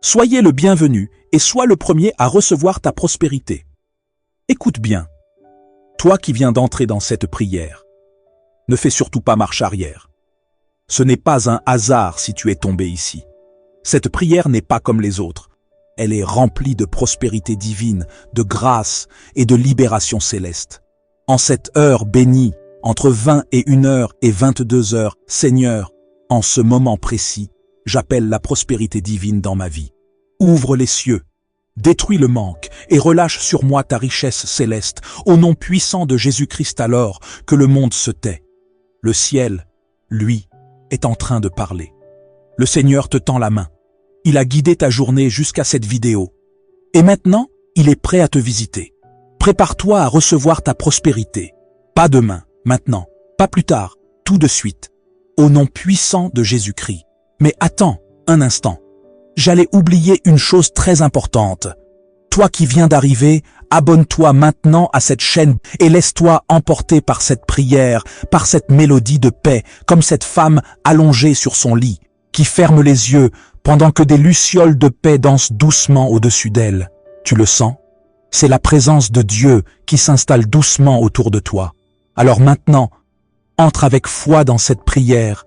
Soyez le bienvenu et sois le premier à recevoir ta prospérité. Écoute bien, toi qui viens d'entrer dans cette prière, ne fais surtout pas marche arrière. Ce n'est pas un hasard si tu es tombé ici. Cette prière n'est pas comme les autres. Elle est remplie de prospérité divine, de grâce et de libération céleste. En cette heure bénie, entre 20 et 1h et 22h, Seigneur, en ce moment précis, j'appelle la prospérité divine dans ma vie. Ouvre les cieux, détruis le manque et relâche sur moi ta richesse céleste, au nom puissant de Jésus-Christ alors que le monde se tait. Le ciel, lui, est en train de parler. Le Seigneur te tend la main. Il a guidé ta journée jusqu'à cette vidéo. Et maintenant, il est prêt à te visiter. Prépare-toi à recevoir ta prospérité. Pas demain, maintenant, pas plus tard, tout de suite. Au nom puissant de Jésus-Christ. Mais attends un instant. J'allais oublier une chose très importante. Toi qui viens d'arriver, abonne-toi maintenant à cette chaîne et laisse-toi emporter par cette prière, par cette mélodie de paix, comme cette femme allongée sur son lit, qui ferme les yeux pendant que des lucioles de paix dansent doucement au-dessus d'elle. Tu le sens? C'est la présence de Dieu qui s'installe doucement autour de toi. Alors maintenant, entre avec foi dans cette prière,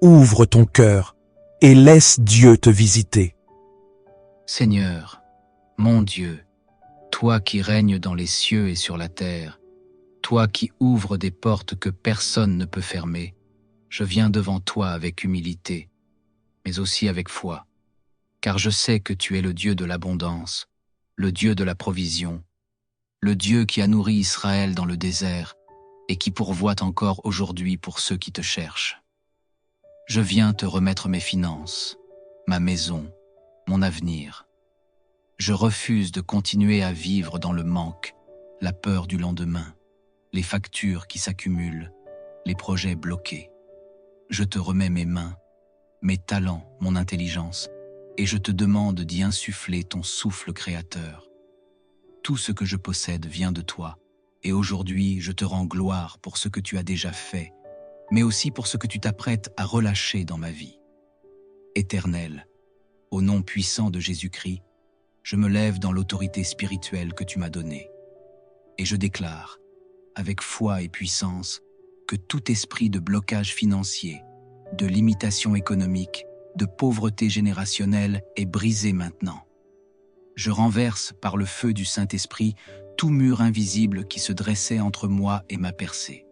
ouvre ton cœur et laisse Dieu te visiter. Seigneur, mon Dieu, toi qui règnes dans les cieux et sur la terre, toi qui ouvres des portes que personne ne peut fermer, je viens devant toi avec humilité, mais aussi avec foi, car je sais que tu es le Dieu de l'abondance, le Dieu de la provision, le Dieu qui a nourri Israël dans le désert et qui pourvoit encore aujourd'hui pour ceux qui te cherchent. Je viens te remettre mes finances, ma maison, mon avenir. Je refuse de continuer à vivre dans le manque, la peur du lendemain, les factures qui s'accumulent, les projets bloqués. Je te remets mes mains, mes talents, mon intelligence, et je te demande d'y insuffler ton souffle créateur. Tout ce que je possède vient de toi, et aujourd'hui je te rends gloire pour ce que tu as déjà fait, mais aussi pour ce que tu t'apprêtes à relâcher dans ma vie. Éternel, au nom puissant de Jésus-Christ, je me lève dans l'autorité spirituelle que tu m'as donnée. Et je déclare, avec foi et puissance, que tout esprit de blocage financier, de limitation économique, de pauvreté générationnelle est brisé maintenant. Je renverse par le feu du Saint-Esprit tout mur invisible qui se dressait entre moi et ma percée.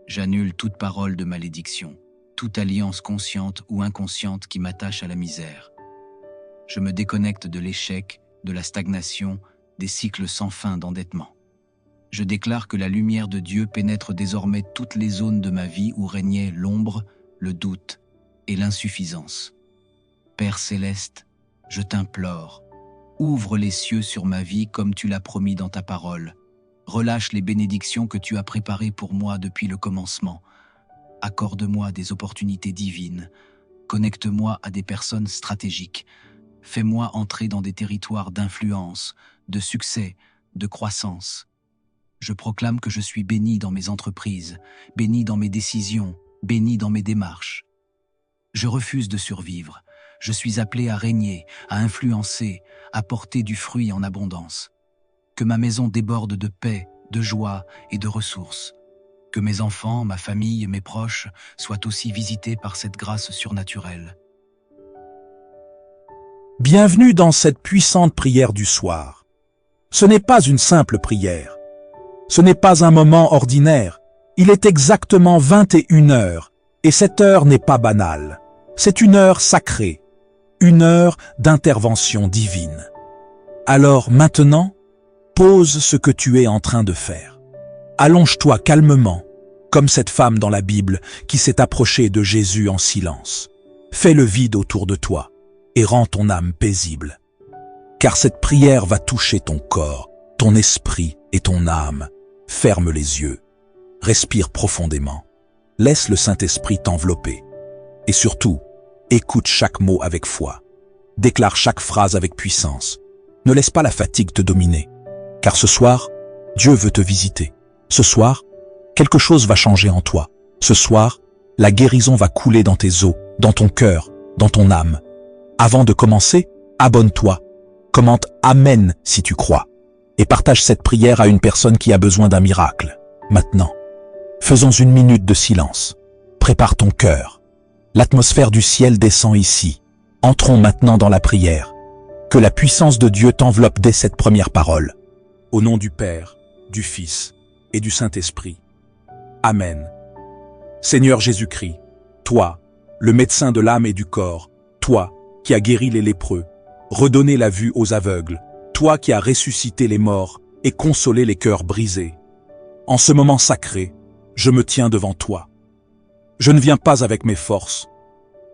J'annule toute parole de malédiction, toute alliance consciente ou inconsciente qui m'attache à la misère. Je me déconnecte de l'échec, de la stagnation, des cycles sans fin d'endettement. Je déclare que la lumière de Dieu pénètre désormais toutes les zones de ma vie où régnait l'ombre, le doute et l'insuffisance. Père céleste, je t'implore, ouvre les cieux sur ma vie comme tu l'as promis dans ta parole. Relâche les bénédictions que tu as préparées pour moi depuis le commencement. Accorde-moi des opportunités divines. Connecte-moi à des personnes stratégiques. Fais-moi entrer dans des territoires d'influence, de succès, de croissance. Je proclame que je suis béni dans mes entreprises, béni dans mes décisions, béni dans mes démarches. Je refuse de survivre. Je suis appelé à régner, à influencer, à porter du fruit en abondance. Que ma maison déborde de paix, de joie et de ressources. Que mes enfants, ma famille, mes proches soient aussi visités par cette grâce surnaturelle. Bienvenue dans cette puissante prière du soir. Ce n'est pas une simple prière. Ce n'est pas un moment ordinaire. Il est exactement 21h, et cette heure n'est pas banale. C'est une heure sacrée, une heure d'intervention divine. Alors maintenant, pose ce que tu es en train de faire. Allonge-toi calmement, comme cette femme dans la Bible qui s'est approchée de Jésus en silence. Fais le vide autour de toi et rends ton âme paisible. Car cette prière va toucher ton corps, ton esprit et ton âme. Ferme les yeux, respire profondément, laisse le Saint-Esprit t'envelopper. Et surtout, écoute chaque mot avec foi. Déclare chaque phrase avec puissance. Ne laisse pas la fatigue te dominer. Car ce soir, Dieu veut te visiter. Ce soir, quelque chose va changer en toi. Ce soir, la guérison va couler dans tes os, dans ton cœur, dans ton âme. Avant de commencer, Abonne-toi, commente Amen si tu crois, et partage cette prière à une personne qui a besoin d'un miracle. Maintenant, faisons une minute de silence. Prépare ton cœur. L'atmosphère du ciel descend ici. Entrons maintenant dans la prière. Que la puissance de Dieu t'enveloppe dès cette première parole. Au nom du Père, du Fils et du Saint-Esprit. Amen. Seigneur Jésus-Christ, toi, le médecin de l'âme et du corps, toi qui as guéri les lépreux, redonné la vue aux aveugles, toi qui as ressuscité les morts et consolé les cœurs brisés. En ce moment sacré, je me tiens devant toi. Je ne viens pas avec mes forces,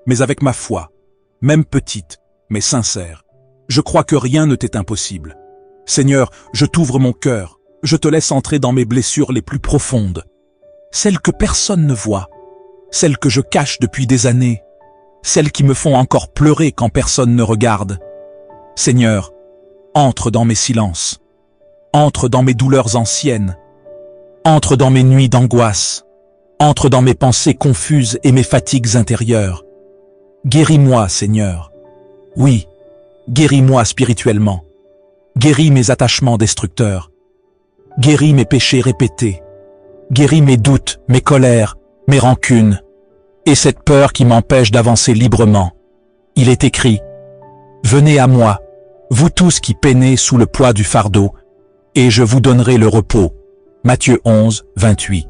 mais avec ma foi, même petite, mais sincère. Je crois que rien ne t'est impossible. Seigneur, je t'ouvre mon cœur, je te laisse entrer dans mes blessures les plus profondes, celles que personne ne voit, celles que je cache depuis des années, celles qui me font encore pleurer quand personne ne regarde. Seigneur, entre dans mes silences, entre dans mes douleurs anciennes, entre dans mes nuits d'angoisse, entre dans mes pensées confuses et mes fatigues intérieures. Guéris-moi, Seigneur. Oui, guéris-moi spirituellement. Guéris mes attachements destructeurs. Guéris mes péchés répétés. Guéris mes doutes, mes colères, mes rancunes, et cette peur qui m'empêche d'avancer librement. Il est écrit, « Venez à moi, vous tous qui peinez sous le poids du fardeau, et je vous donnerai le repos. » Matthieu 11, 28.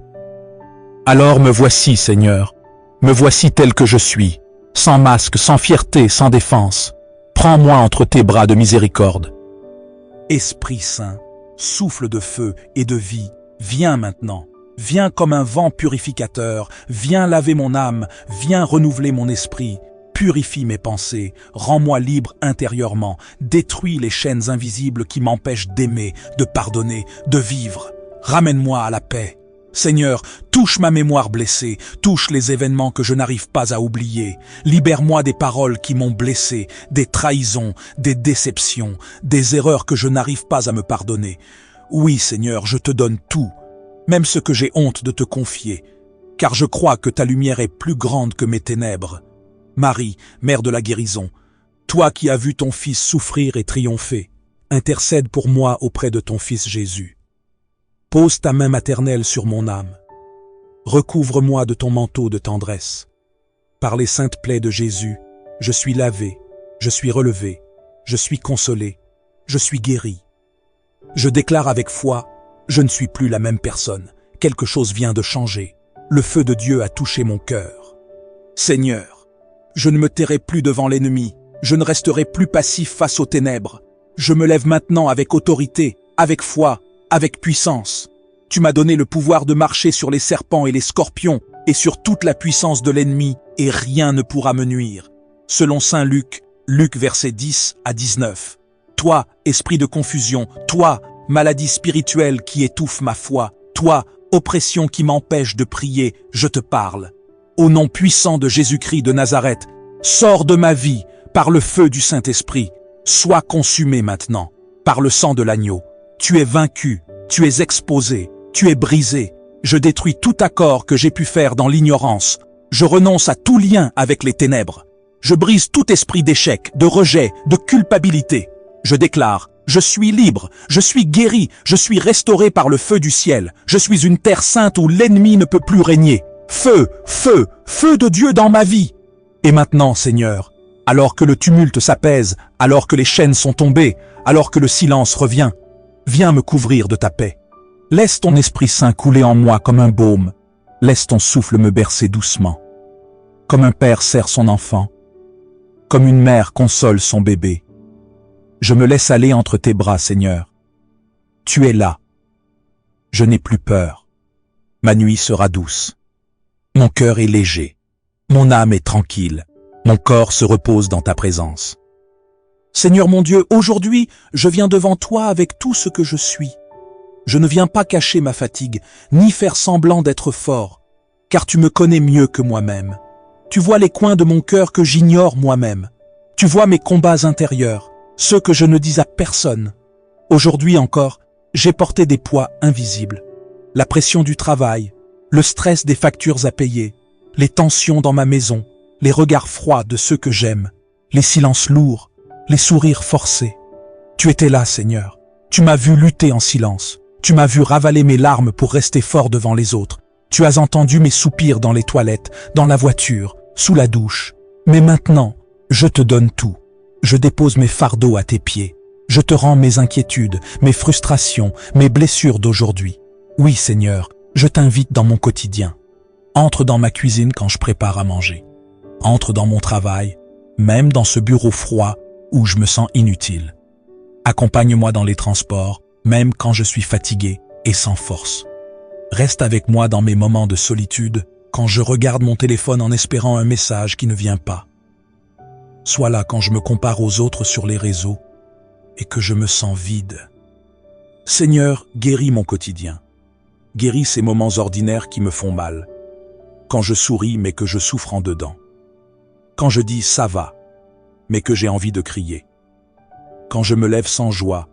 Alors me voici, Seigneur, me voici tel que je suis, sans masque, sans fierté, sans défense. Prends-moi entre tes bras de miséricorde. Esprit Saint, souffle de feu et de vie, viens maintenant. Viens comme un vent purificateur, viens laver mon âme, viens renouveler mon esprit, purifie mes pensées, rends-moi libre intérieurement, détruis les chaînes invisibles qui m'empêchent d'aimer, de pardonner, de vivre. Ramène-moi à la paix. Seigneur, touche ma mémoire blessée, touche les événements que je n'arrive pas à oublier. Libère-moi des paroles qui m'ont blessé, des trahisons, des déceptions, des erreurs que je n'arrive pas à me pardonner. Oui, Seigneur, je te donne tout, même ce que j'ai honte de te confier, car je crois que ta lumière est plus grande que mes ténèbres. Marie, Mère de la guérison, toi qui as vu ton Fils souffrir et triompher, intercède pour moi auprès de ton Fils Jésus. Pose ta main maternelle sur mon âme. Recouvre-moi de ton manteau de tendresse. Par les saintes plaies de Jésus, je suis lavé, je suis relevé, je suis consolé, je suis guéri. Je déclare avec foi, je ne suis plus la même personne. Quelque chose vient de changer. Le feu de Dieu a touché mon cœur. Seigneur, je ne me tairai plus devant l'ennemi. Je ne resterai plus passif face aux ténèbres. Je me lève maintenant avec autorité, avec foi, avec puissance. Tu m'as donné le pouvoir de marcher sur les serpents et les scorpions et sur toute la puissance de l'ennemi, et rien ne pourra me nuire. Selon saint Luc, verset 10 à 19. Toi, esprit de confusion, toi, maladie spirituelle qui étouffe ma foi, toi, oppression qui m'empêche de prier, je te parle. Au nom puissant de Jésus-Christ de Nazareth, sors de ma vie par le feu du Saint-Esprit. Sois consumé maintenant par le sang de l'agneau. Tu es vaincu, tu es exposé, tu es brisé. Je détruis tout accord que j'ai pu faire dans l'ignorance. Je renonce à tout lien avec les ténèbres. Je brise tout esprit d'échec, de rejet, de culpabilité. Je déclare, je suis libre, je suis guéri, je suis restauré par le feu du ciel. Je suis une terre sainte où l'ennemi ne peut plus régner. Feu, feu, feu de Dieu dans ma vie. Et maintenant, Seigneur, alors que le tumulte s'apaise, alors que les chaînes sont tombées, alors que le silence revient, viens me couvrir de ta paix. Laisse ton Esprit Saint couler en moi comme un baume. Laisse ton souffle me bercer doucement. Comme un père serre son enfant, comme une mère console son bébé. Je me laisse aller entre tes bras, Seigneur. Tu es là. Je n'ai plus peur. Ma nuit sera douce. Mon cœur est léger. Mon âme est tranquille. Mon corps se repose dans ta présence. Seigneur mon Dieu, aujourd'hui, je viens devant toi avec tout ce que je suis. Je ne viens pas cacher ma fatigue, ni faire semblant d'être fort, car tu me connais mieux que moi-même. Tu vois les coins de mon cœur que j'ignore moi-même. Tu vois mes combats intérieurs, ceux que je ne dis à personne. Aujourd'hui encore, j'ai porté des poids invisibles. La pression du travail, le stress des factures à payer, les tensions dans ma maison, les regards froids de ceux que j'aime, les silences lourds, les sourires forcés. Tu étais là, Seigneur. Tu m'as vu lutter en silence. Tu m'as vu ravaler mes larmes pour rester fort devant les autres. Tu as entendu mes soupirs dans les toilettes, dans la voiture, sous la douche. Mais maintenant, je te donne tout. Je dépose mes fardeaux à tes pieds. Je te rends mes inquiétudes, mes frustrations, mes blessures d'aujourd'hui. Oui, Seigneur, je t'invite dans mon quotidien. Entre dans ma cuisine quand je prépare à manger. Entre dans mon travail, même dans ce bureau froid où je me sens inutile. Accompagne-moi dans les transports, même quand je suis fatigué et sans force. Reste avec moi dans mes moments de solitude, quand je regarde mon téléphone en espérant un message qui ne vient pas. Sois là quand je me compare aux autres sur les réseaux et que je me sens vide. Seigneur, guéris mon quotidien. Guéris ces moments ordinaires qui me font mal. Quand je souris mais que je souffre en dedans. Quand je dis « ça va », mais que j'ai envie de crier. Quand je me lève sans joie,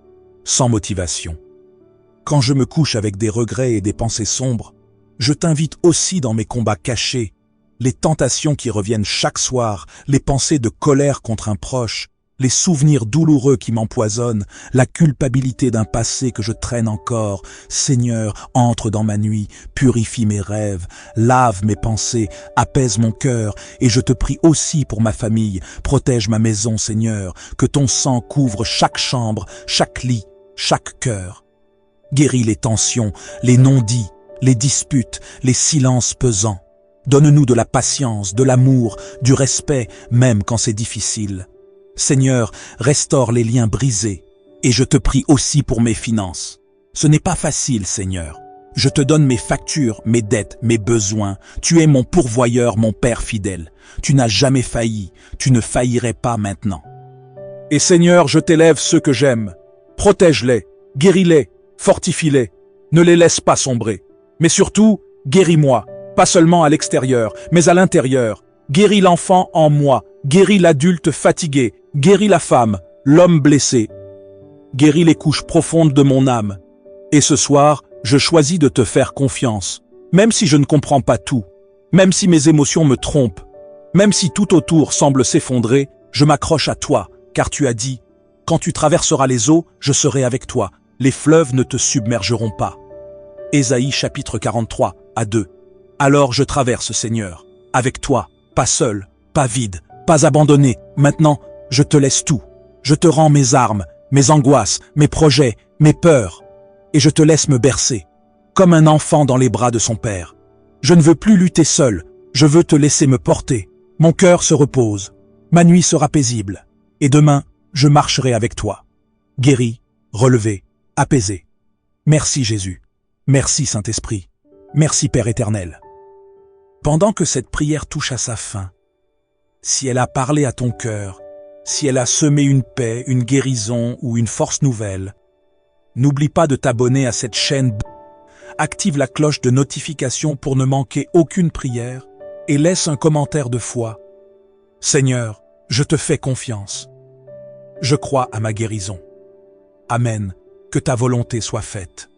sans motivation. Quand je me couche avec des regrets et des pensées sombres, je t'invite aussi dans mes combats cachés, les tentations qui reviennent chaque soir, les pensées de colère contre un proche, les souvenirs douloureux qui m'empoisonnent, la culpabilité d'un passé que je traîne encore. Seigneur, entre dans ma nuit, purifie mes rêves, lave mes pensées, apaise mon cœur, et je te prie aussi pour ma famille. Protège ma maison, Seigneur, que ton sang couvre chaque chambre, chaque lit, chaque cœur. Guéris les tensions, les non-dits, les disputes, les silences pesants. Donne-nous de la patience, de l'amour, du respect, même quand c'est difficile. Seigneur, restaure les liens brisés, et je te prie aussi pour mes finances. Ce n'est pas facile, Seigneur. Je te donne mes factures, mes dettes, mes besoins. Tu es mon pourvoyeur, mon Père fidèle. Tu n'as jamais failli, tu ne faillirais pas maintenant. Et Seigneur, je t'élève ceux que j'aime. Protège-les, guéris-les, fortifie-les. Ne les laisse pas sombrer. Mais surtout, guéris-moi, pas seulement à l'extérieur, mais à l'intérieur. Guéris l'enfant en moi, guéris l'adulte fatigué, guéris la femme, l'homme blessé. Guéris les couches profondes de mon âme. Et ce soir, je choisis de te faire confiance, même si je ne comprends pas tout, même si mes émotions me trompent, même si tout autour semble s'effondrer, je m'accroche à toi, car tu as dit, « Quand tu traverseras les eaux, je serai avec toi, les fleuves ne te submergeront pas. » Ésaïe chapitre 43, à 2. Alors je traverse, Seigneur, avec toi, pas seul, pas vide, pas abandonné. Maintenant, je te laisse tout. Je te rends mes armes, mes angoisses, mes projets, mes peurs. Et je te laisse me bercer, comme un enfant dans les bras de son père. Je ne veux plus lutter seul, je veux te laisser me porter. Mon cœur se repose, ma nuit sera paisible. Et demain, je marcherai avec toi. Guéri, relevé, apaisé. Merci Jésus. Merci Saint-Esprit. Merci Père éternel. Pendant que cette prière touche à sa fin, si elle a parlé à ton cœur, si elle a semé une paix, une guérison ou une force nouvelle, n'oublie pas de t'abonner à cette chaîne, active la cloche de notification pour ne manquer aucune prière et laisse un commentaire de foi. Seigneur, je te fais confiance. Je crois à ma guérison. Amen, que ta volonté soit faite.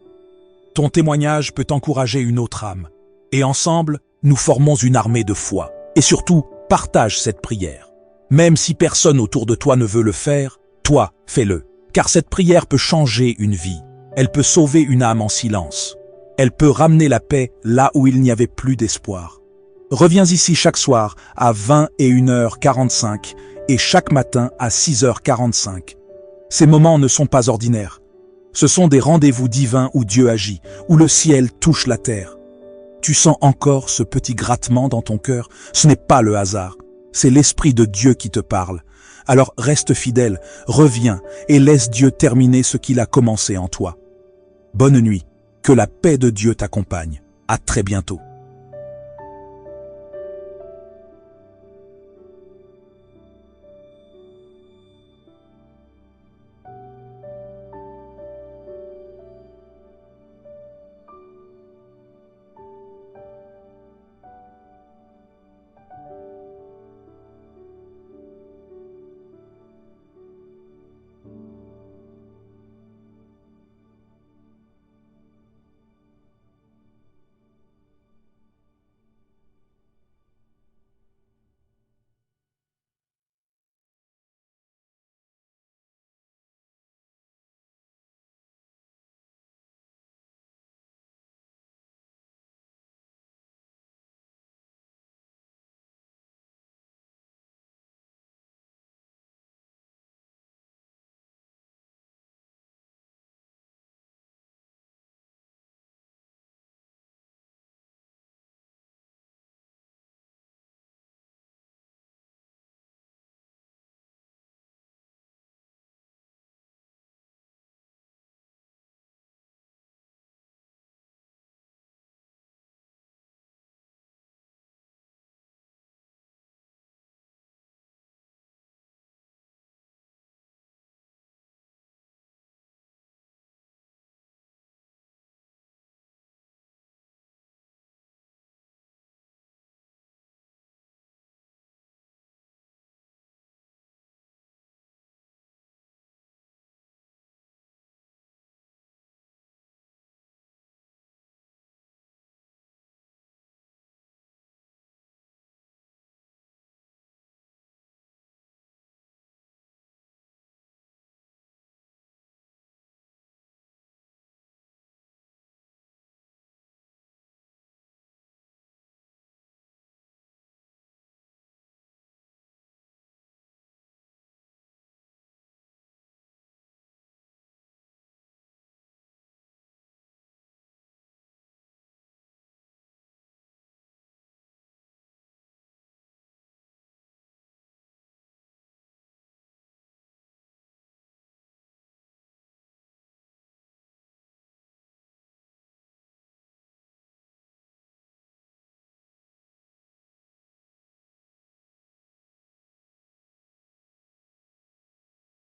Ton témoignage peut encourager une autre âme. Et ensemble, nous formons une armée de foi. Et surtout, partage cette prière. Même si personne autour de toi ne veut le faire, toi, fais-le. Car cette prière peut changer une vie. Elle peut sauver une âme en silence. Elle peut ramener la paix là où il n'y avait plus d'espoir. Reviens ici chaque soir à 21h45 et chaque matin à 6h45. Ces moments ne sont pas ordinaires. Ce sont des rendez-vous divins où Dieu agit, où le ciel touche la terre. Tu sens encore ce petit grattement dans ton cœur? Ce n'est pas le hasard, c'est l'Esprit de Dieu qui te parle. Alors reste fidèle, reviens et laisse Dieu terminer ce qu'il a commencé en toi. Bonne nuit, que la paix de Dieu t'accompagne. À très bientôt.